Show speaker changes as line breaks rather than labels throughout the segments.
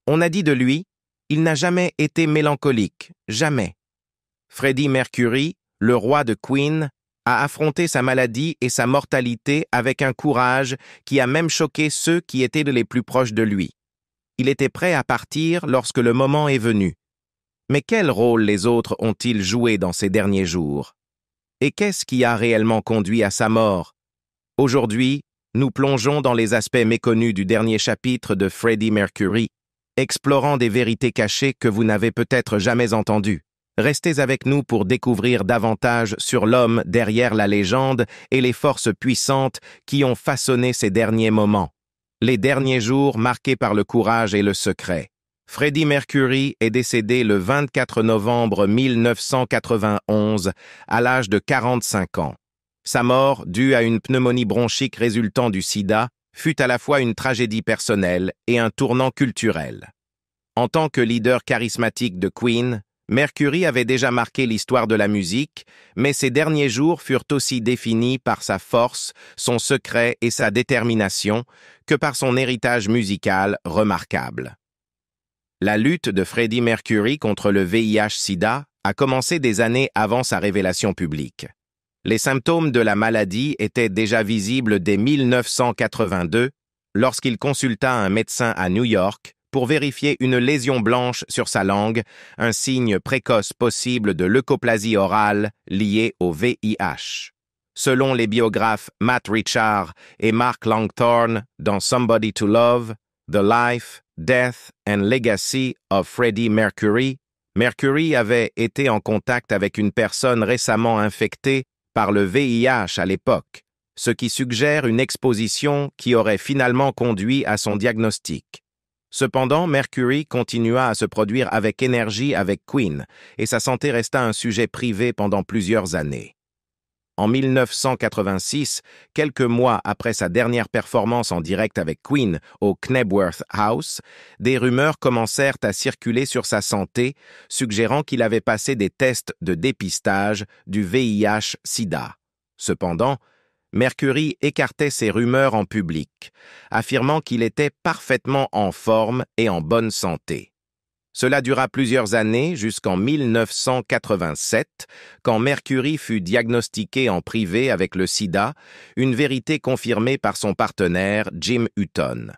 On a dit de lui, il n'a jamais été mélancolique, jamais. Freddie Mercury, le roi de Queen, a affronté sa maladie et sa mortalité avec un courage qui a même choqué ceux qui étaient les plus proches de lui. Il était prêt à partir lorsque le moment est venu. Mais quel rôle les autres ont-ils joué dans ces derniers jours? Et qu'est-ce qui a réellement conduit à sa mort? Aujourd'hui, nous plongeons dans les aspects méconnus du dernier chapitre de Freddie Mercury, explorant des vérités cachées que vous n'avez peut-être jamais entendues. Restez avec nous pour découvrir davantage sur l'homme derrière la légende et les forces puissantes qui ont façonné ces derniers moments. Les derniers jours marqués par le courage et le secret. Freddie Mercury est décédé le 24 novembre 1991 à l'âge de 45 ans. Sa mort, due à une pneumonie bronchique résultant du sida, fut à la fois une tragédie personnelle et un tournant culturel. En tant que leader charismatique de Queen, Mercury avait déjà marqué l'histoire de la musique, mais ses derniers jours furent aussi définis par sa force, son secret et sa détermination que par son héritage musical remarquable. La lutte de Freddie Mercury contre le VIH-Sida a commencé des années avant sa révélation publique. Les symptômes de la maladie étaient déjà visibles dès 1982, lorsqu'il consulta un médecin à New York pour vérifier une lésion blanche sur sa langue, un signe précoce possible de leucoplasie orale liée au VIH. Selon les biographes Matt Richard et Mark Langthorne dans Somebody to Love, The Life, Death and Legacy of Freddie Mercury, Mercury avait été en contact avec une personne récemment infectée par le VIH à l'époque, ce qui suggère une exposition qui aurait finalement conduit à son diagnostic. Cependant, Mercury continua à se produire avec énergie avec Queen, et sa santé resta un sujet privé pendant plusieurs années. En 1986, quelques mois après sa dernière performance en direct avec Queen au Knebworth House, des rumeurs commencèrent à circuler sur sa santé, suggérant qu'il avait passé des tests de dépistage du VIH-Sida. Cependant, Mercury écartait ces rumeurs en public, affirmant qu'il était parfaitement en forme et en bonne santé. Cela dura plusieurs années jusqu'en 1987, quand Mercury fut diagnostiqué en privé avec le sida, une vérité confirmée par son partenaire Jim Hutton.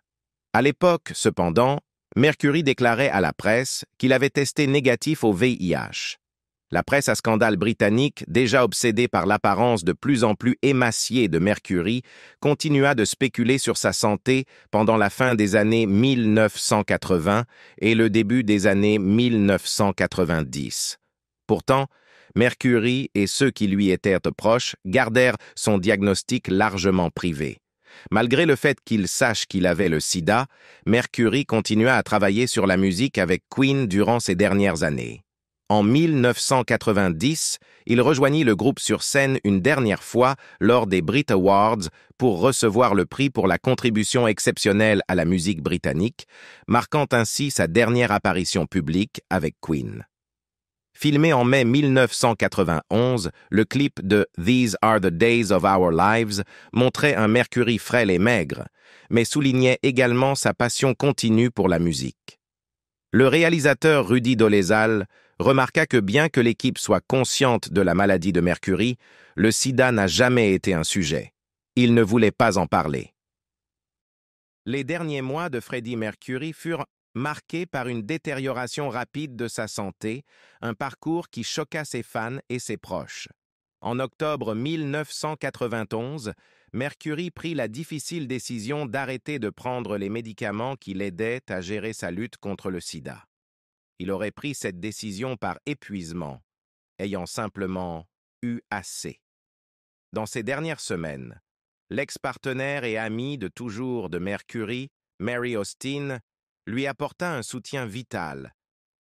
À l'époque, cependant, Mercury déclarait à la presse qu'il avait testé négatif au VIH. La presse à scandale britannique, déjà obsédée par l'apparence de plus en plus émaciée de Mercury, continua de spéculer sur sa santé pendant la fin des années 1980 et le début des années 1990. Pourtant, Mercury et ceux qui lui étaient proches gardèrent son diagnostic largement privé. Malgré le fait qu'il sache qu'il avait le sida, Mercury continua à travailler sur la musique avec Queen durant ces dernières années. En 1990, il rejoignit le groupe sur scène une dernière fois lors des Brit Awards pour recevoir le prix pour la contribution exceptionnelle à la musique britannique, marquant ainsi sa dernière apparition publique avec Queen. Filmé en mai 1991, le clip de These Are the Days of Our Lives montrait un Mercury frêle et maigre, mais soulignait également sa passion continue pour la musique. Le réalisateur Rudy Dolezal remarqua que bien que l'équipe soit consciente de la maladie de Mercury, le sida n'a jamais été un sujet. Il ne voulait pas en parler. Les derniers mois de Freddie Mercury furent marqués par une détérioration rapide de sa santé, un parcours qui choqua ses fans et ses proches. En octobre 1991, Mercury prit la difficile décision d'arrêter de prendre les médicaments qui l'aidaient à gérer sa lutte contre le sida. Il aurait pris cette décision par épuisement, ayant simplement eu assez. Dans ces dernières semaines, l'ex-partenaire et amie de toujours de Mercury, Mary Austin, lui apporta un soutien vital,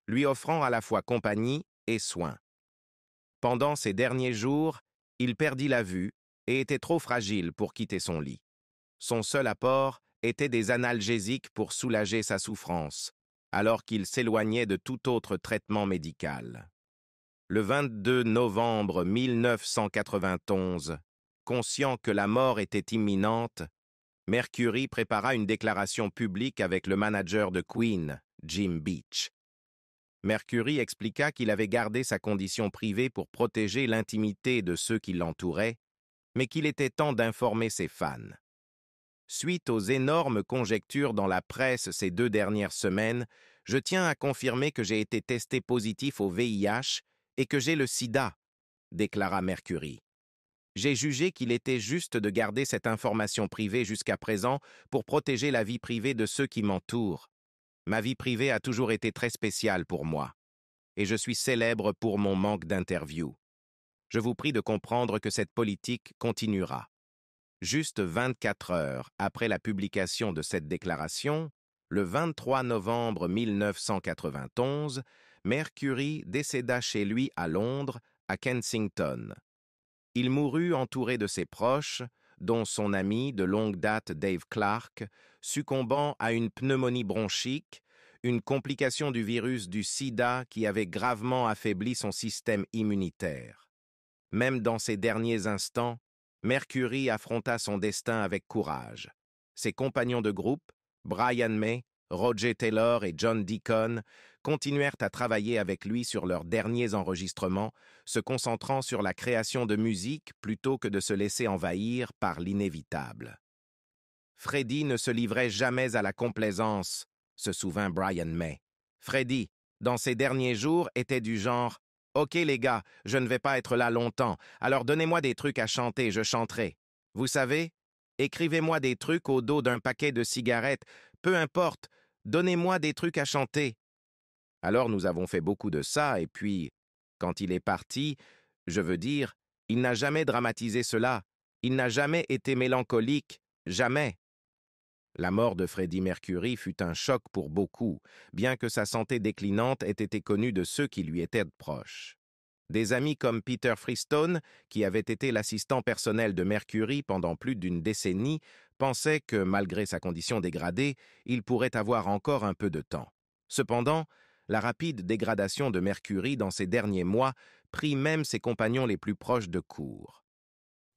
lui offrant à la fois compagnie et soins. Pendant ces derniers jours, il perdit la vue et était trop fragile pour quitter son lit. Son seul apport était des analgésiques pour soulager sa souffrance, alors qu'il s'éloignait de tout autre traitement médical. Le 22 novembre 1991, conscient que la mort était imminente, Mercury prépara une déclaration publique avec le manager de Queen, Jim Beach. Mercury expliqua qu'il avait gardé sa condition privée pour protéger l'intimité de ceux qui l'entouraient, mais qu'il était temps d'informer ses fans. Suite aux énormes conjectures dans la presse ces 2 dernières semaines, je tiens à confirmer que j'ai été testé positif au VIH et que j'ai le sida, déclara Mercury. J'ai jugé qu'il était juste de garder cette information privée jusqu'à présent pour protéger la vie privée de ceux qui m'entourent. Ma vie privée a toujours été très spéciale pour moi, et je suis célèbre pour mon manque d'interviews. Je vous prie de comprendre que cette politique continuera. Juste 24 heures après la publication de cette déclaration, le 23 novembre 1991, Mercury décéda chez lui à Londres, à Kensington. Il mourut entouré de ses proches, dont son ami de longue date Dave Clark, succombant à une pneumonie bronchique, une complication du virus du sida qui avait gravement affaibli son système immunitaire. Même dans ces derniers instants, Mercury affronta son destin avec courage. Ses compagnons de groupe, Brian May, Roger Taylor et John Deacon, continuèrent à travailler avec lui sur leurs derniers enregistrements, se concentrant sur la création de musique plutôt que de se laisser envahir par l'inévitable. Freddie ne se livrait jamais à la complaisance, se souvint Brian May. Freddie, dans ses derniers jours, était du genre « Ok les gars, je ne vais pas être là longtemps, alors donnez-moi des trucs à chanter, je chanterai. Vous savez, écrivez-moi des trucs au dos d'un paquet de cigarettes, peu importe, donnez-moi des trucs à chanter. » Alors nous avons fait beaucoup de ça, et puis, quand il est parti, je veux dire, il n'a jamais dramatisé cela, il n'a jamais été mélancolique, jamais. La mort de Freddie Mercury fut un choc pour beaucoup, bien que sa santé déclinante ait été connue de ceux qui lui étaient proches. Des amis comme Peter Freestone, qui avait été l'assistant personnel de Mercury pendant plus d'une décennie, pensaient que, malgré sa condition dégradée, il pourrait avoir encore un peu de temps. Cependant, la rapide dégradation de Mercury dans ces derniers mois prit même ses compagnons les plus proches de court.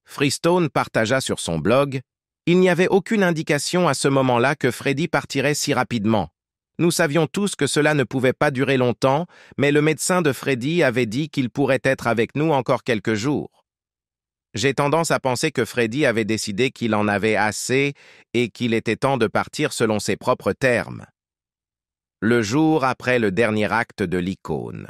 Freestone partagea sur son blog « Il n'y avait aucune indication à ce moment-là que Freddie partirait si rapidement. Nous savions tous que cela ne pouvait pas durer longtemps, mais le médecin de Freddie avait dit qu'il pourrait être avec nous encore quelques jours. J'ai tendance à penser que Freddie avait décidé qu'il en avait assez et qu'il était temps de partir selon ses propres termes. » Le jour après le dernier acte de l'icône.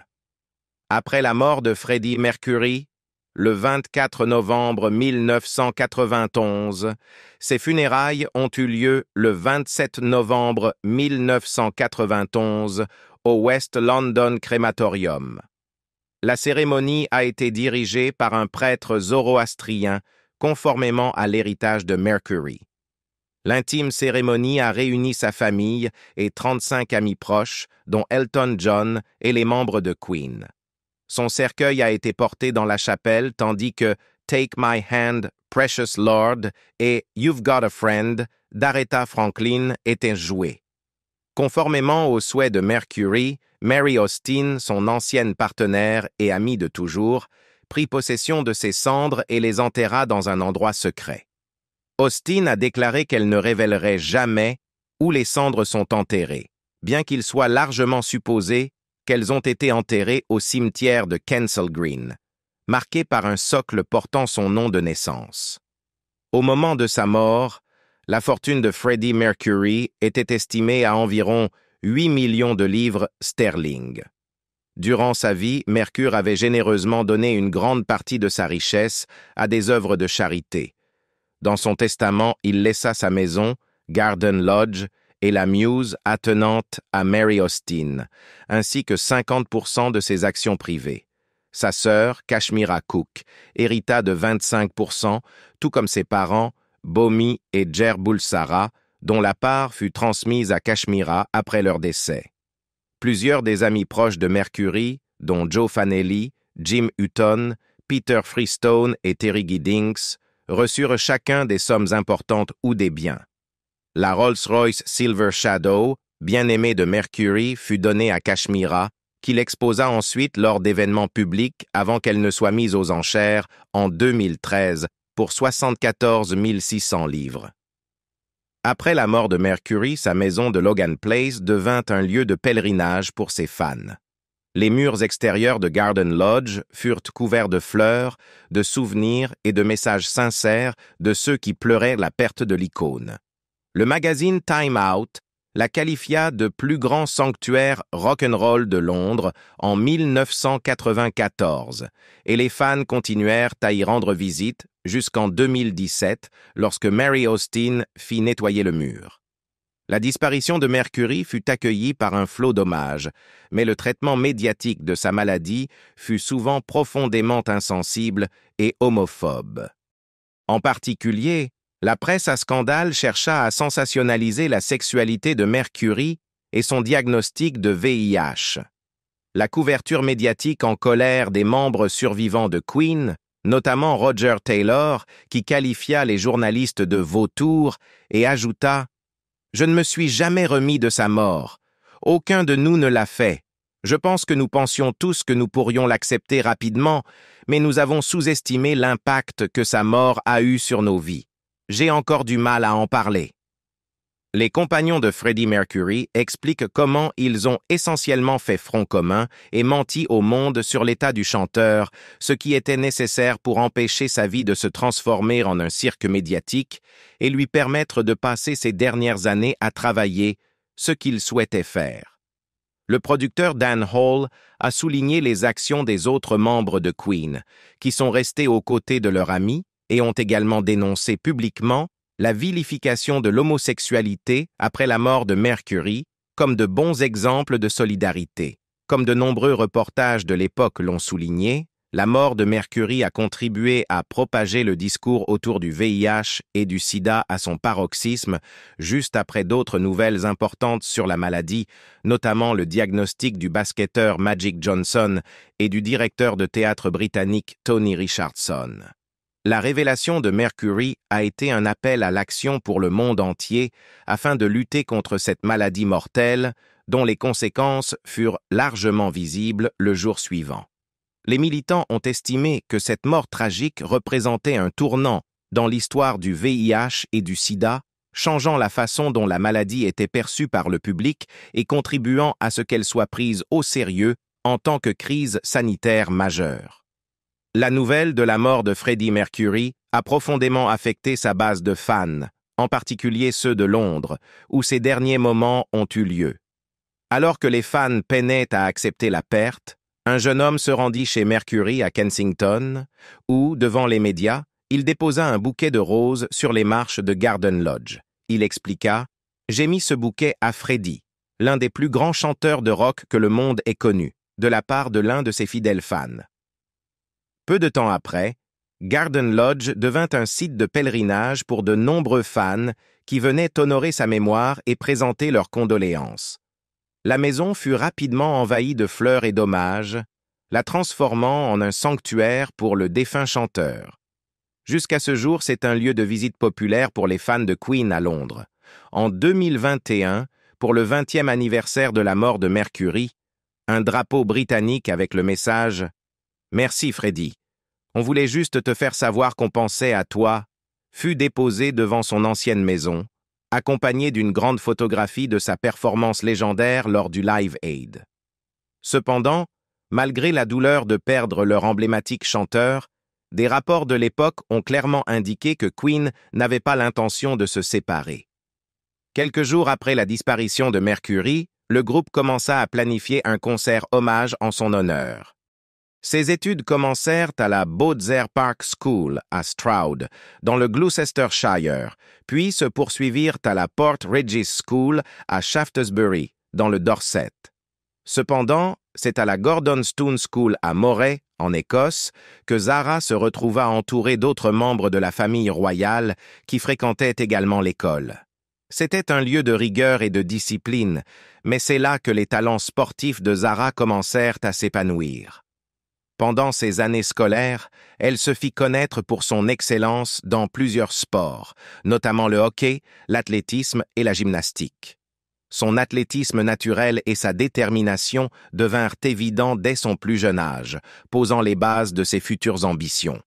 Après la mort de Freddie Mercury, le 24 novembre 1991, ses funérailles ont eu lieu le 27 novembre 1991 au West London Crematorium. La cérémonie a été dirigée par un prêtre zoroastrien conformément à l'héritage de Mercury. L'intime cérémonie a réuni sa famille et 35 amis proches, dont Elton John et les membres de Queen. Son cercueil a été porté dans la chapelle tandis que Take My Hand, Precious Lord et You've Got a Friend d'Aretha Franklin étaient joués. Conformément aux souhaits de Mercury, Mary Austin, son ancienne partenaire et amie de toujours, prit possession de ses cendres et les enterra dans un endroit secret. Austin a déclaré qu'elle ne révélerait jamais où les cendres sont enterrées, bien qu'il soit largement supposé qu'elles ont été enterrées au cimetière de Kensal Green, marqué par un socle portant son nom de naissance. Au moment de sa mort, la fortune de Freddie Mercury était estimée à environ 8 millions de livres sterling. Durant sa vie, Mercure avait généreusement donné une grande partie de sa richesse à des œuvres de charité. Dans son testament, il laissa sa maison, Garden Lodge, et la Muse attenante à Mary Austin, ainsi que 50% de ses actions privées. Sa sœur, Kashmira Cook, hérita de 25%, tout comme ses parents, Bomi et Jer Bulsara, dont la part fut transmise à Kashmira après leur décès. Plusieurs des amis proches de Mercury, dont Joe Fanelli, Jim Hutton, Peter Freestone et Terry Giddings, reçurent chacun des sommes importantes ou des biens. La Rolls-Royce Silver Shadow, bien-aimée de Mercury, fut donnée à Kashmira, qu'il exposa ensuite lors d'événements publics avant qu'elle ne soit mise aux enchères en 2013 pour 74 600 livres. Après la mort de Mercury, sa maison de Logan Place devint un lieu de pèlerinage pour ses fans. Les murs extérieurs de Garden Lodge furent couverts de fleurs, de souvenirs et de messages sincères de ceux qui pleuraient la perte de l'icône. Le magazine Time Out la qualifia de plus grand sanctuaire rock'n'roll de Londres en 1994, et les fans continuèrent à y rendre visite jusqu'en 2017, lorsque Mary Austin fit nettoyer le mur. La disparition de Mercury fut accueillie par un flot d'hommages, mais le traitement médiatique de sa maladie fut souvent profondément insensible et homophobe. En particulier, la presse à scandale chercha à sensationnaliser la sexualité de Mercury et son diagnostic de VIH. La couverture médiatique en colère des membres survivants de Queen, notamment Roger Taylor, qui qualifia les journalistes de vautours et ajouta « Je ne me suis jamais remis de sa mort. Aucun de nous ne l'a fait. Je pense que nous pensions tous que nous pourrions l'accepter rapidement, mais nous avons sous-estimé l'impact que sa mort a eu sur nos vies. J'ai encore du mal à en parler. » Les compagnons de Freddie Mercury expliquent comment ils ont essentiellement fait front commun et menti au monde sur l'état du chanteur, ce qui était nécessaire pour empêcher sa vie de se transformer en un cirque médiatique et lui permettre de passer ses dernières années à travailler, ce qu'il souhaitait faire. Le producteur Dan Hall a souligné les actions des autres membres de Queen, qui sont restés aux côtés de leur ami et ont également dénoncé publiquement la vilification de l'homosexualité après la mort de Mercury comme de bons exemples de solidarité. Comme de nombreux reportages de l'époque l'ont souligné, la mort de Mercury a contribué à propager le discours autour du VIH et du sida à son paroxysme, juste après d'autres nouvelles importantes sur la maladie, notamment le diagnostic du basketteur Magic Johnson et du directeur de théâtre britannique Tony Richardson. La révélation de Mercury a été un appel à l'action pour le monde entier afin de lutter contre cette maladie mortelle dont les conséquences furent largement visibles le jour suivant. Les militants ont estimé que cette mort tragique représentait un tournant dans l'histoire du VIH et du sida, changeant la façon dont la maladie était perçue par le public et contribuant à ce qu'elle soit prise au sérieux en tant que crise sanitaire majeure. La nouvelle de la mort de Freddie Mercury a profondément affecté sa base de fans, en particulier ceux de Londres, où ces derniers moments ont eu lieu. Alors que les fans peinaient à accepter la perte, un jeune homme se rendit chez Mercury à Kensington, où, devant les médias, il déposa un bouquet de roses sur les marches de Garden Lodge. Il expliqua « J'ai mis ce bouquet à Freddie, l'un des plus grands chanteurs de rock que le monde ait connu, de la part de l'un de ses fidèles fans. » Peu de temps après, Garden Lodge devint un site de pèlerinage pour de nombreux fans qui venaient honorer sa mémoire et présenter leurs condoléances. La maison fut rapidement envahie de fleurs et d'hommages, la transformant en un sanctuaire pour le défunt chanteur. Jusqu'à ce jour, c'est un lieu de visite populaire pour les fans de Queen à Londres. En 2021, pour le 20e anniversaire de la mort de Mercury, un drapeau britannique avec le message « Merci Freddie. On voulait juste te faire savoir qu'on pensait à toi » fut déposé devant son ancienne maison, accompagné d'une grande photographie de sa performance légendaire lors du Live Aid. Cependant, malgré la douleur de perdre leur emblématique chanteur, des rapports de l'époque ont clairement indiqué que Queen n'avait pas l'intention de se séparer. Quelques jours après la disparition de Mercury, le groupe commença à planifier un concert hommage en son honneur. Ses études commencèrent à la Boudzer Park School à Stroud, dans le Gloucestershire, puis se poursuivirent à la Port Regis School à Shaftesbury, dans le Dorset. Cependant, c'est à la Gordonstoun School à Moray, en Écosse, que Zara se retrouva entourée d'autres membres de la famille royale qui fréquentaient également l'école. C'était un lieu de rigueur et de discipline, mais c'est là que les talents sportifs de Zara commencèrent à s'épanouir. Pendant ses années scolaires, elle se fit connaître pour son excellence dans plusieurs sports, notamment le hockey, l'athlétisme et la gymnastique. Son athlétisme naturel et sa détermination devinrent évidents dès son plus jeune âge, posant les bases de ses futures ambitions.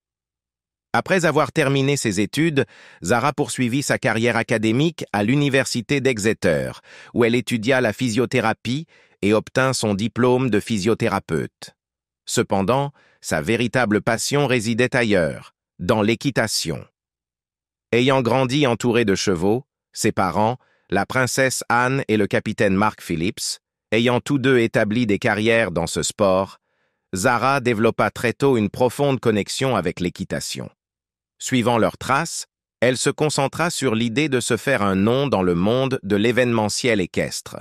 Après avoir terminé ses études, Zara poursuivit sa carrière académique à l'université d'Exeter, où elle étudia la physiothérapie et obtint son diplôme de physiothérapeute. Cependant, sa véritable passion résidait ailleurs, dans l'équitation. Ayant grandi entourée de chevaux, ses parents, la princesse Anne et le capitaine Mark Phillips, ayant tous deux établi des carrières dans ce sport, Zara développa très tôt une profonde connexion avec l'équitation. Suivant leurs traces, elle se concentra sur l'idée de se faire un nom dans le monde de l'événementiel équestre.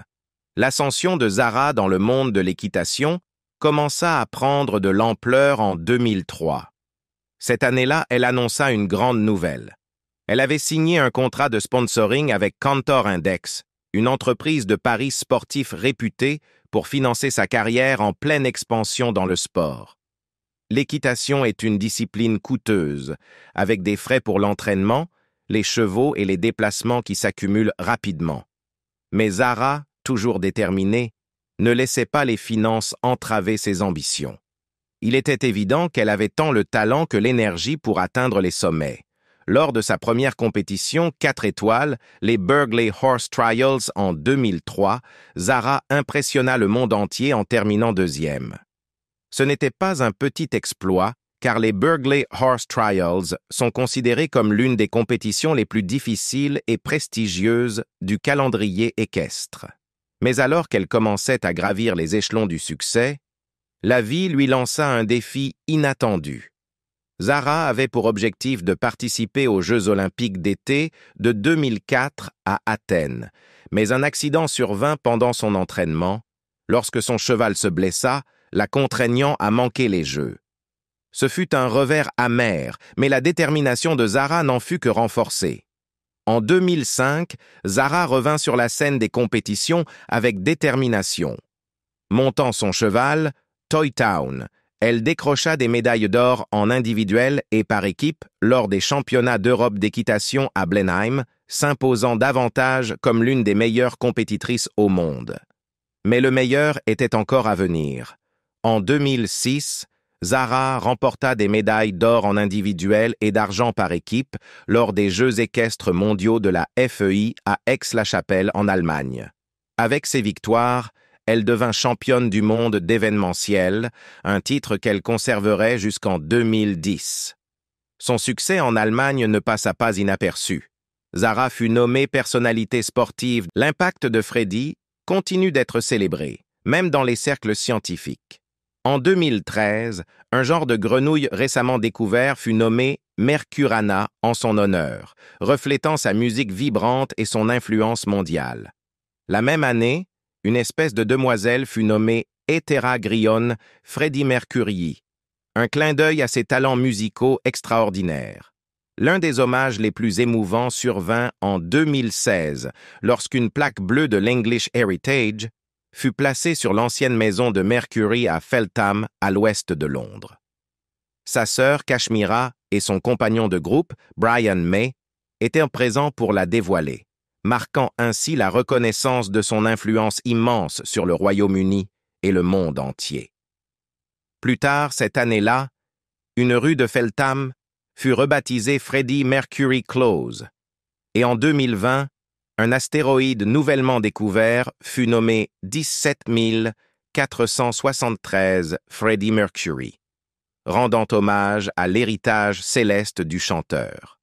L'ascension de Zara dans le monde de l'équitation commença à prendre de l'ampleur en 2003. Cette année-là, elle annonça une grande nouvelle. Elle avait signé un contrat de sponsoring avec Kantar Index, une entreprise de paris sportifs réputée pour financer sa carrière en pleine expansion dans le sport. L'équitation est une discipline coûteuse, avec des frais pour l'entraînement, les chevaux et les déplacements qui s'accumulent rapidement. Mais Zara, toujours déterminée, ne laissait pas les finances entraver ses ambitions. Il était évident qu'elle avait tant le talent que l'énergie pour atteindre les sommets. Lors de sa première compétition 4 étoiles, les Burghley Horse Trials en 2003, Zara impressionna le monde entier en terminant deuxième. Ce n'était pas un petit exploit, car les Burghley Horse Trials sont considérés comme l'une des compétitions les plus difficiles et prestigieuses du calendrier équestre. Mais alors qu'elle commençait à gravir les échelons du succès, la vie lui lança un défi inattendu. Zara avait pour objectif de participer aux Jeux olympiques d'été de 2004 à Athènes, mais un accident survint pendant son entraînement, lorsque son cheval se blessa, la contraignant à manquer les Jeux. Ce fut un revers amer, mais la détermination de Zara n'en fut que renforcée. En 2005, Zara revint sur la scène des compétitions avec détermination. Montant son cheval, Toy Town, elle décrocha des médailles d'or en individuel et par équipe lors des championnats d'Europe d'équitation à Blenheim, s'imposant davantage comme l'une des meilleures compétitrices au monde. Mais le meilleur était encore à venir. En 2006, Zara remporta des médailles d'or en individuel et d'argent par équipe lors des Jeux équestres mondiaux de la FEI à Aix-la-Chapelle en Allemagne. Avec ces victoires, elle devint championne du monde d'événementiel, un titre qu'elle conserverait jusqu'en 2010. Son succès en Allemagne ne passa pas inaperçu. Zara fut nommée personnalité sportive. L'impact de Freddy continue d'être célébré, même dans les cercles scientifiques. En 2013, un genre de grenouille récemment découvert fut nommé Mercurana en son honneur, reflétant sa musique vibrante et son influence mondiale. La même année, une espèce de demoiselle fut nommée Ethera Grillon Freddie Mercury, un clin d'œil à ses talents musicaux extraordinaires. L'un des hommages les plus émouvants survint en 2016, lorsqu'une plaque bleue de l'English Heritage fut placée sur l'ancienne maison de Mercury à Feltham, à l'ouest de Londres. Sa sœur Kashmira et son compagnon de groupe, Brian May, étaient présents pour la dévoiler, marquant ainsi la reconnaissance de son influence immense sur le Royaume-Uni et le monde entier. Plus tard, cette année-là, une rue de Feltham fut rebaptisée Freddie Mercury Close, et en 2020, un astéroïde nouvellement découvert fut nommé 17 473 Freddie Mercury, rendant hommage à l'héritage céleste du chanteur.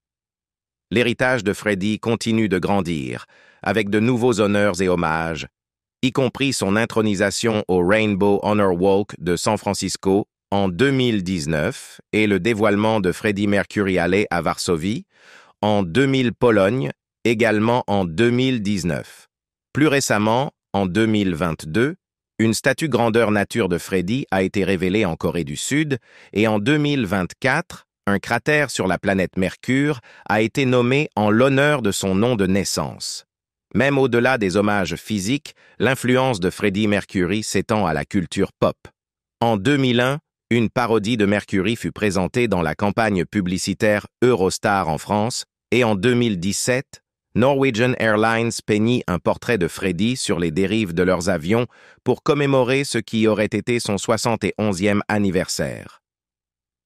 L'héritage de Freddie continue de grandir, avec de nouveaux honneurs et hommages, y compris son intronisation au Rainbow Honor Walk de San Francisco en 2019 et le dévoilement de Freddie Mercury Alley à Varsovie, en 2000 Pologne, également en 2019. Plus récemment, en 2022, une statue grandeur nature de Freddie a été révélée en Corée du Sud et en 2024, un cratère sur la planète Mercure a été nommé en l'honneur de son nom de naissance. Même au-delà des hommages physiques, l'influence de Freddie Mercury s'étend à la culture pop. En 2001, une parodie de Mercury fut présentée dans la campagne publicitaire Eurostar en France et en 2017, Norwegian Airlines peignit un portrait de Freddie sur les dérives de leurs avions pour commémorer ce qui aurait été son 71e anniversaire.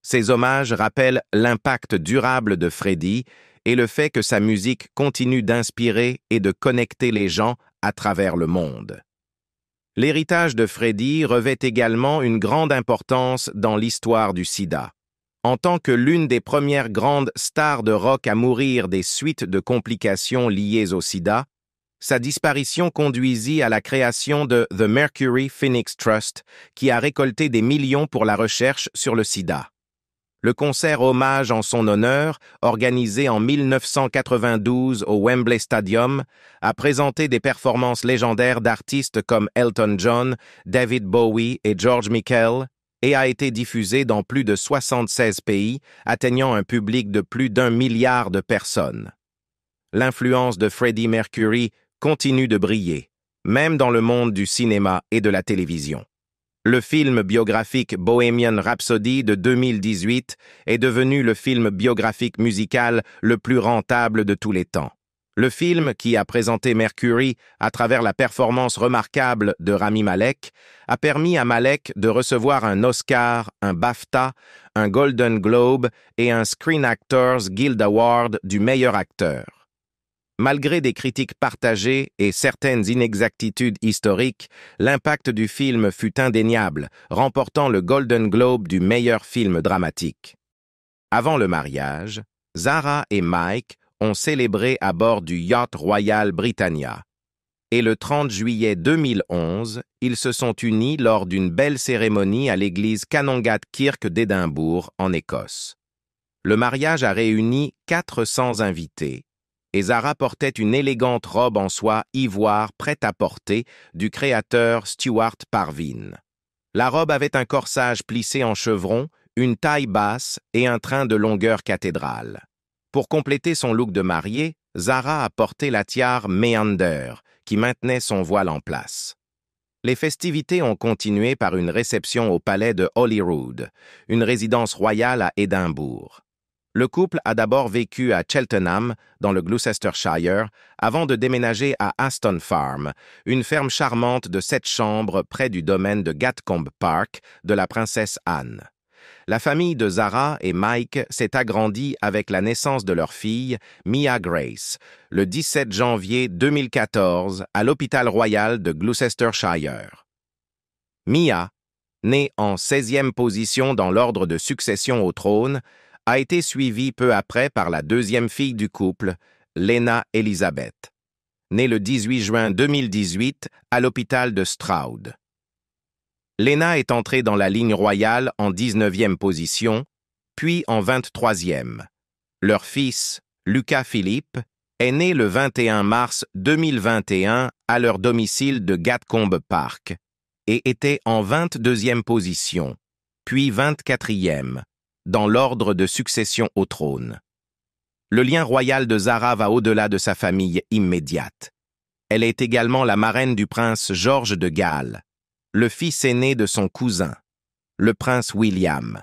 Ces hommages rappellent l'impact durable de Freddie et le fait que sa musique continue d'inspirer et de connecter les gens à travers le monde. L'héritage de Freddie revêt également une grande importance dans l'histoire du sida. En tant que l'une des premières grandes stars de rock à mourir des suites de complications liées au sida, sa disparition conduisit à la création de The Mercury Phoenix Trust, qui a récolté des millions pour la recherche sur le sida. Le concert hommage en son honneur, organisé en 1992 au Wembley Stadium, a présenté des performances légendaires d'artistes comme Elton John, David Bowie et George Michael, et a été diffusé dans plus de 76 pays, atteignant un public de plus d'1 milliard de personnes. L'influence de Freddie Mercury continue de briller, même dans le monde du cinéma et de la télévision. Le film biographique Bohemian Rhapsody de 2018 est devenu le film biographique musical le plus rentable de tous les temps. Le film, qui a présenté Mercury à travers la performance remarquable de Rami Malek, a permis à Malek de recevoir un Oscar, un BAFTA, un Golden Globe et un Screen Actors Guild Award du meilleur acteur. Malgré des critiques partagées et certaines inexactitudes historiques, l'impact du film fut indéniable, remportant le Golden Globe du meilleur film dramatique. Avant le mariage, Zara et Mike ont célébré à bord du yacht Royal Britannia. Et le 30 juillet 2011, ils se sont unis lors d'une belle cérémonie à l'église Canongate Kirk d'Édimbourg, en Écosse. Le mariage a réuni 400 invités, et Zara portait une élégante robe en soie ivoire prête à porter du créateur Stuart Parvin. La robe avait un corsage plissé en chevron, une taille basse et un train de longueur cathédrale. Pour compléter son look de mariée, Zara a porté la tiare Meander, qui maintenait son voile en place. Les festivités ont continué par une réception au palais de Holyrood, une résidence royale à Édimbourg. Le couple a d'abord vécu à Cheltenham, dans le Gloucestershire, avant de déménager à Aston Farm, une ferme charmante de 7 chambres près du domaine de Gatcombe Park de la princesse Anne. La famille de Zara et Mike s'est agrandie avec la naissance de leur fille, Mia Grace, le 17 janvier 2014 à l'hôpital royal de Gloucestershire. Mia, née en 16e position dans l'ordre de succession au trône, a été suivie peu après par la deuxième fille du couple, Lena Elizabeth, née le 18 juin 2018 à l'hôpital de Stroud. Lena est entrée dans la ligne royale en 19e position, puis en 23e. Leur fils, Lucas Philippe, est né le 21 mars 2021 à leur domicile de Gatcombe Park et était en 22e position, puis 24e, dans l'ordre de succession au trône. Le lien royal de Zara va au-delà de sa famille immédiate. Elle est également la marraine du prince George de Galles, le fils aîné de son cousin, le prince William.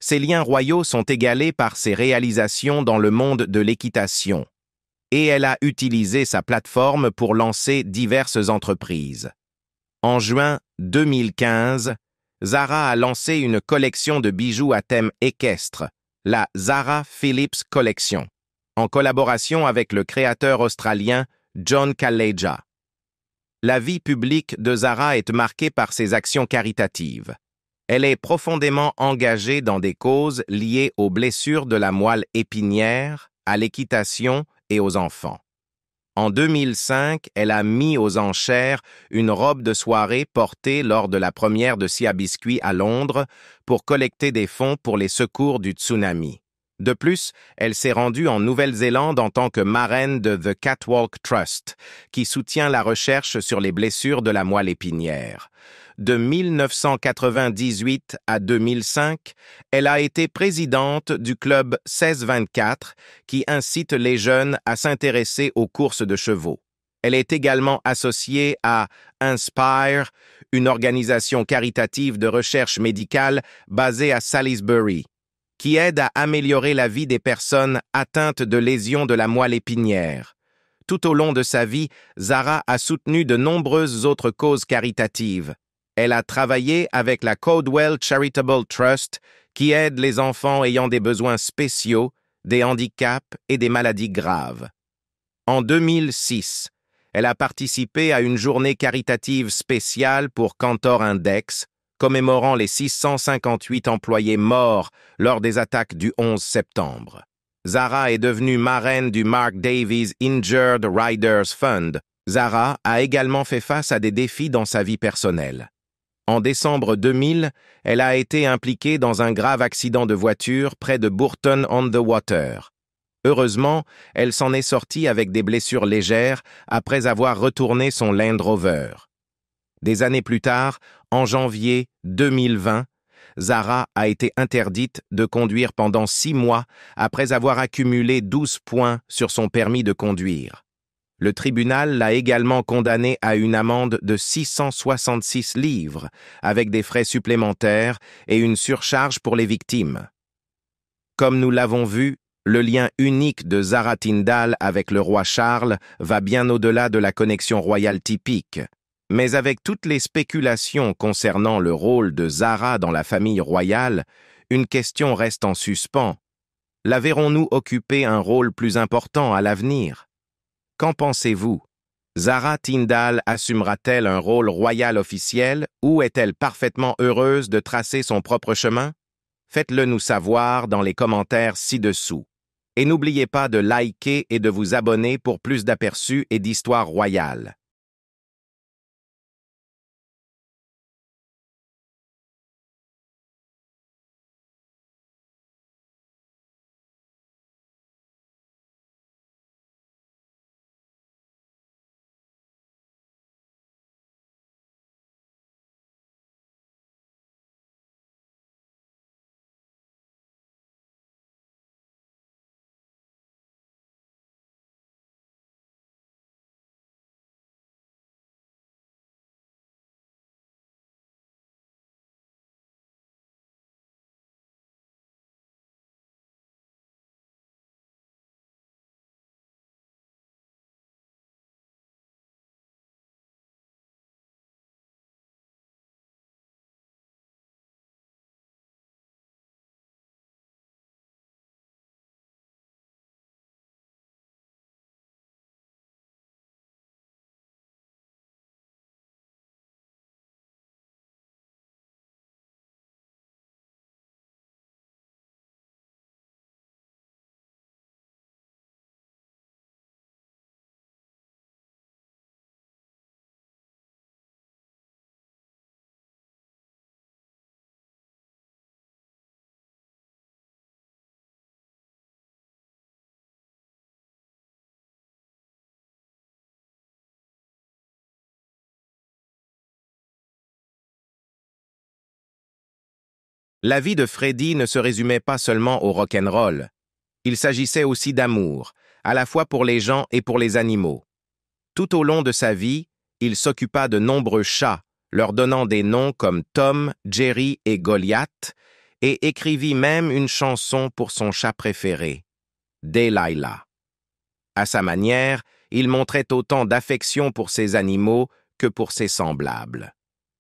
Ses liens royaux sont égalés par ses réalisations dans le monde de l'équitation, et elle a utilisé sa plateforme pour lancer diverses entreprises. En juin 2015, Zara a lancé une collection de bijoux à thème équestre, la Zara Phillips Collection, en collaboration avec le créateur australien John Calleja. La vie publique de Zara est marquée par ses actions caritatives. Elle est profondément engagée dans des causes liées aux blessures de la moelle épinière, à l'équitation et aux enfants. En 2005, elle a mis aux enchères une robe de soirée portée lors de la première de Sia Biscuit à Londres pour collecter des fonds pour les secours du tsunami. De plus, elle s'est rendue en Nouvelle-Zélande en tant que marraine de The Catwalk Trust, qui soutient la recherche sur les blessures de la moelle épinière. De 1998 à 2005, elle a été présidente du club 1624 qui incite les jeunes à s'intéresser aux courses de chevaux. Elle est également associée à Inspire, une organisation caritative de recherche médicale basée à Salisbury, qui aide à améliorer la vie des personnes atteintes de lésions de la moelle épinière. Tout au long de sa vie, Zara a soutenu de nombreuses autres causes caritatives. Elle a travaillé avec la Codewell Charitable Trust qui aide les enfants ayant des besoins spéciaux, des handicaps et des maladies graves. En 2006, elle a participé à une journée caritative spéciale pour Cantor Index, commémorant les 658 employés morts lors des attaques du 11 septembre. Zara est devenue marraine du Mark Davies Injured Riders Fund. Zara a également fait face à des défis dans sa vie personnelle. En décembre 2000, elle a été impliquée dans un grave accident de voiture près de Bourton-on-the-Water. Heureusement, elle s'en est sortie avec des blessures légères après avoir retourné son Land Rover. Des années plus tard, en janvier 2020, Zara a été interdite de conduire pendant 6 mois après avoir accumulé 12 points sur son permis de conduire. Le tribunal l'a également condamnée à une amende de 666 livres, avec des frais supplémentaires et une surcharge pour les victimes. Comme nous l'avons vu, le lien unique de Zara Tindall avec le roi Charles va bien au-delà de la connexion royale typique. Mais avec toutes les spéculations concernant le rôle de Zara dans la famille royale, une question reste en suspens. La verrons-nous occuper un rôle plus important à l'avenir? Qu'en pensez-vous? Zara Tindall assumera-t-elle un rôle royal officiel ou est-elle parfaitement heureuse de tracer son propre chemin? Faites-le nous savoir dans les commentaires ci-dessous. Et n'oubliez pas de liker et de vous abonner pour plus d'aperçus et d'histoires royales. La vie de Freddie ne se résumait pas seulement au rock'n'roll. Il s'agissait aussi d'amour, à la fois pour les gens et pour les animaux. Tout au long de sa vie, il s'occupa de nombreux chats, leur donnant des noms comme Tom, Jerry et Goliath, et écrivit même une chanson pour son chat préféré, Delilah. À sa manière, il montrait autant d'affection pour ses animaux que pour ses semblables.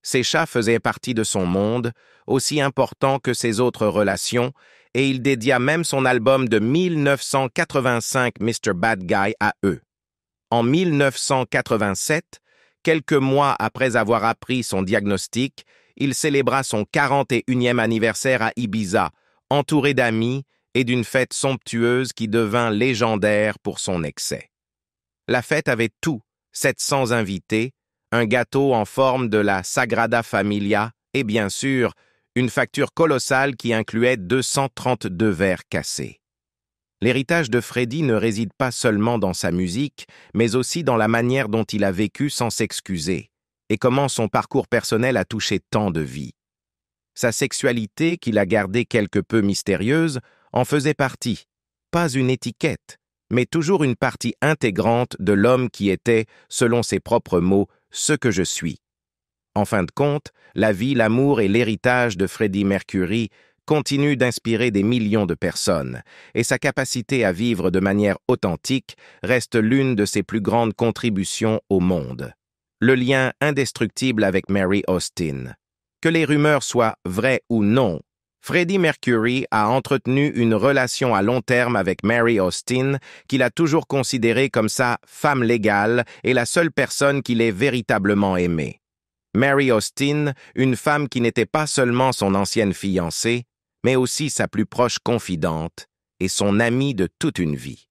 Ses chats faisaient partie de son monde, aussi important que ses autres relations, et il dédia même son album de 1985 Mr. Bad Guy à eux. En 1987, quelques mois après avoir appris son diagnostic, il célébra son 41e anniversaire à Ibiza, entouré d'amis et d'une fête somptueuse qui devint légendaire pour son excès. La fête avait tout, 700 invités, un gâteau en forme de la Sagrada Familia et bien sûr, une facture colossale qui incluait 232 verres cassés. L'héritage de Freddie ne réside pas seulement dans sa musique, mais aussi dans la manière dont il a vécu sans s'excuser, et comment son parcours personnel a touché tant de vies. Sa sexualité, qu'il a gardée quelque peu mystérieuse, en faisait partie, pas une étiquette, mais toujours une partie intégrante de l'homme qui était, selon ses propres mots, ce que je suis. En fin de compte, la vie, l'amour et l'héritage de Freddie Mercury continuent d'inspirer des millions de personnes, et sa capacité à vivre de manière authentique reste l'une de ses plus grandes contributions au monde. le lien indestructible avec Mary Austin. Que les rumeurs soient vraies ou non, Freddie Mercury a entretenu une relation à long terme avec Mary Austin qu'il a toujours considérée comme sa femme légale et la seule personne qu'il ait véritablement aimée. Mary Austin, une femme qui n'était pas seulement son ancienne fiancée, mais aussi sa plus proche confidente et son amie de toute une vie.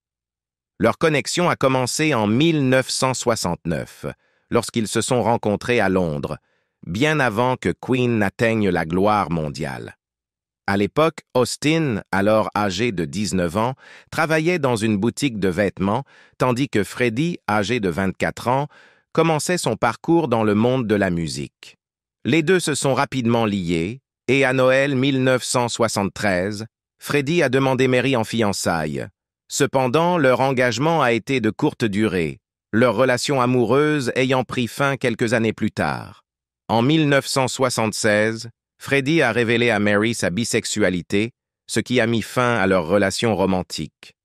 Leur connexion a commencé en 1969, lorsqu'ils se sont rencontrés à Londres, bien avant que Queen n'atteigne la gloire mondiale. À l'époque, Austin, alors âgé de 19 ans, travaillait dans une boutique de vêtements, tandis que Freddie, âgé de 24 ans, commençait son parcours dans le monde de la musique. Les deux se sont rapidement liés, et à Noël 1973, Freddie a demandé Mary en fiançailles. Cependant, leur engagement a été de courte durée, leur relation amoureuse ayant pris fin quelques années plus tard. En 1976, Freddie a révélé à Mary sa bisexualité, ce qui a mis fin à leur relation romantique.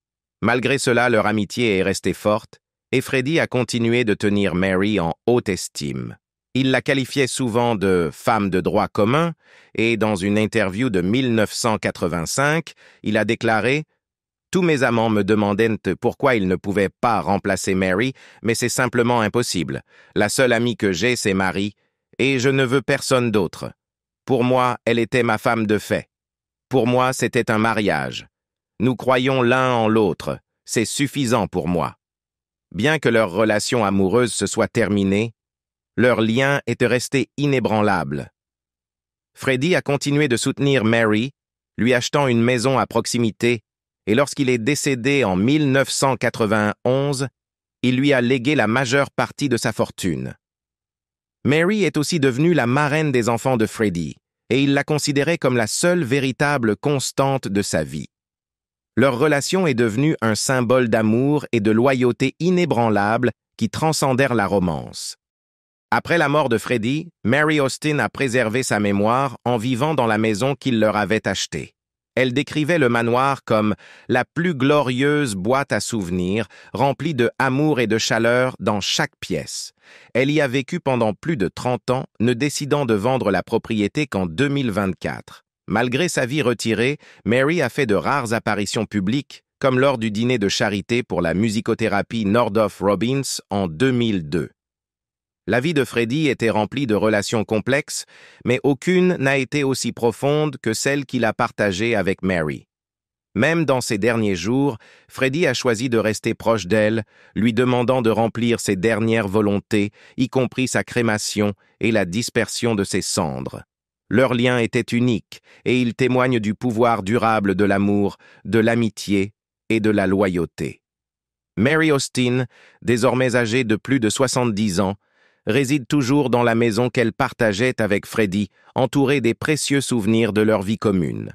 Malgré cela, leur amitié est restée forte, et Freddie a continué de tenir Mary en haute estime. Il la qualifiait souvent de « femme de droit commun » et dans une interview de 1985, il a déclaré « Tous mes amants me demandaient pourquoi ils ne pouvaient pas remplacer Mary, mais c'est simplement impossible. La seule amie que j'ai, c'est Marie, et je ne veux personne d'autre. Pour moi, elle était ma femme de fait. Pour moi, c'était un mariage. Nous croyons l'un en l'autre. C'est suffisant pour moi. » Bien que leur relation amoureuse se soit terminée, leur lien est resté inébranlable. Freddie a continué de soutenir Mary, lui achetant une maison à proximité, et lorsqu'il est décédé en 1991, il lui a légué la majeure partie de sa fortune. Mary est aussi devenue la marraine des enfants de Freddie, et il la considérait comme la seule véritable constante de sa vie. Leur relation est devenue un symbole d'amour et de loyauté inébranlable qui transcendèrent la romance. Après la mort de Freddie, Mary Austin a préservé sa mémoire en vivant dans la maison qu'il leur avait achetée. Elle décrivait le manoir comme la plus glorieuse boîte à souvenirs, remplie de amour et de chaleur dans chaque pièce. Elle y a vécu pendant plus de 30 ans, ne décidant de vendre la propriété qu'en 2024. Malgré sa vie retirée, Mary a fait de rares apparitions publiques, comme lors du dîner de charité pour la musicothérapie Nordhoff Robbins en 2002. La vie de Freddie était remplie de relations complexes, mais aucune n'a été aussi profonde que celle qu'il a partagée avec Mary. Même dans ses derniers jours, Freddie a choisi de rester proche d'elle, lui demandant de remplir ses dernières volontés, y compris sa crémation et la dispersion de ses cendres. Leur lien était unique, et il témoigne du pouvoir durable de l'amour, de l'amitié et de la loyauté. Mary Austin, désormais âgée de plus de 70 ans, réside toujours dans la maison qu'elle partageait avec Freddie, entourée des précieux souvenirs de leur vie commune.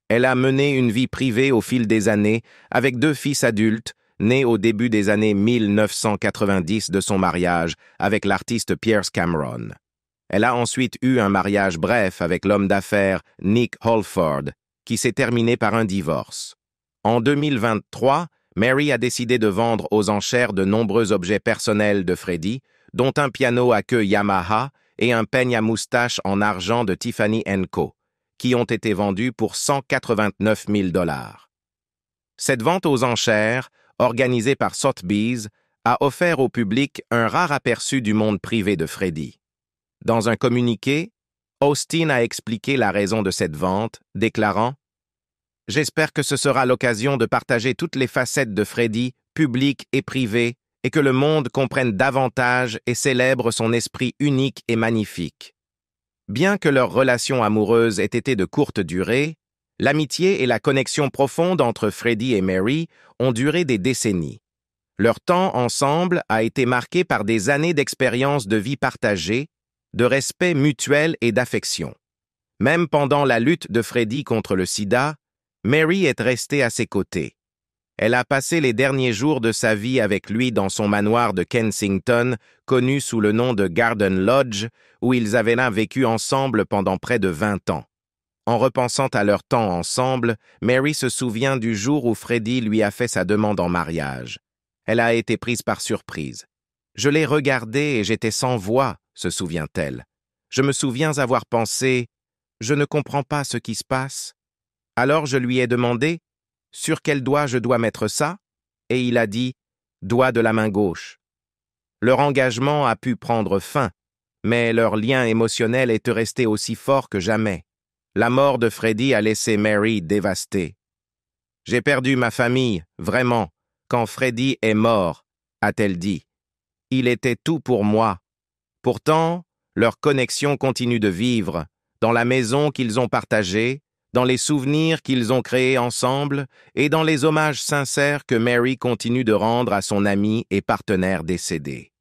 Elle a mené une vie privée au fil des années, avec 2 fils adultes, nés au début des années 1990 de son mariage avec l'artiste Piers Cameron. Elle a ensuite eu un mariage bref avec l'homme d'affaires Nick Holford, qui s'est terminé par un divorce. En 2023, Mary a décidé de vendre aux enchères de nombreux objets personnels de Freddie, dont un piano à queue Yamaha et un peigne à moustache en argent de Tiffany & Co., qui ont été vendus pour 189 000 $. Cette vente aux enchères, organisée par Sotheby's, a offert au public un rare aperçu du monde privé de Freddie. Dans un communiqué, Austin a expliqué la raison de cette vente, déclarant « J'espère que ce sera l'occasion de partager toutes les facettes de Freddie, publiques et privées, et que le monde comprenne davantage et célèbre son esprit unique et magnifique. » Bien que leur relation amoureuse ait été de courte durée, l'amitié et la connexion profonde entre Freddie et Mary ont duré des décennies. Leur temps ensemble a été marqué par des années d'expérience de vie partagée, de respect mutuel et d'affection. Même pendant la lutte de Freddie contre le sida, Mary est restée à ses côtés. Elle a passé les derniers jours de sa vie avec lui dans son manoir de Kensington, connu sous le nom de Garden Lodge, où ils avaient là vécu ensemble pendant près de 20 ans. En repensant à leur temps ensemble, Mary se souvient du jour où Freddie lui a fait sa demande en mariage. Elle a été prise par surprise. Je l'ai regardé et j'étais sans voix, se souvient-elle. Je me souviens avoir pensé « Je ne comprends pas ce qui se passe ». Alors je lui ai demandé « Sur quel doigt je dois mettre ça ?» Et il a dit « Doigt de la main gauche ». Leur engagement a pu prendre fin, mais leur lien émotionnel est resté aussi fort que jamais. La mort de Freddie a laissé Mary dévastée. « J'ai perdu ma famille, vraiment, quand Freddie est mort », a-t-elle dit. « Il était tout pour moi. » Pourtant, leur connexion continue de vivre, dans la maison qu'ils ont partagée, dans les souvenirs qu'ils ont créés ensemble et dans les hommages sincères que Mary continue de rendre à son ami et partenaire décédé.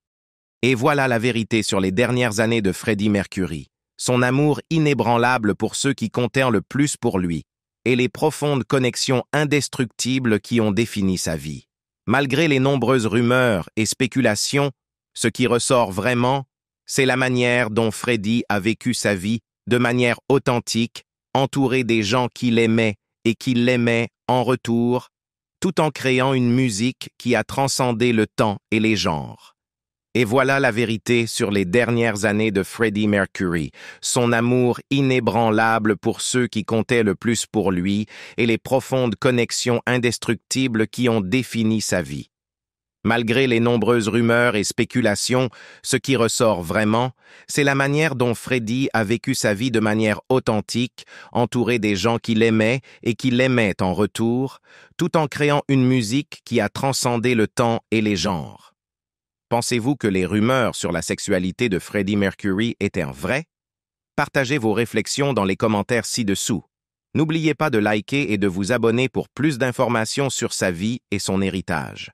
Et voilà la vérité sur les dernières années de Freddie Mercury, son amour inébranlable pour ceux qui comptèrent le plus pour lui, et les profondes connexions indestructibles qui ont défini sa vie. Malgré les nombreuses rumeurs et spéculations, ce qui ressort vraiment, c'est la manière dont Freddie a vécu sa vie de manière authentique, entouré des gens qui l'aimaient et qui l'aimaient en retour, tout en créant une musique qui a transcendé le temps et les genres. Et voilà la vérité sur les dernières années de Freddie Mercury, son amour inébranlable pour ceux qui comptaient le plus pour lui et les profondes connexions indestructibles qui ont défini sa vie. Malgré les nombreuses rumeurs et spéculations, ce qui ressort vraiment, c'est la manière dont Freddie a vécu sa vie de manière authentique, entouré des gens qui l'aimaient et qui l'aimaient en retour, tout en créant une musique qui a transcendé le temps et les genres. Pensez-vous que les rumeurs sur la sexualité de Freddie Mercury étaient vraies? Partagez vos réflexions dans les commentaires ci-dessous. N'oubliez pas de liker et de vous abonner pour plus d'informations sur sa vie et son héritage.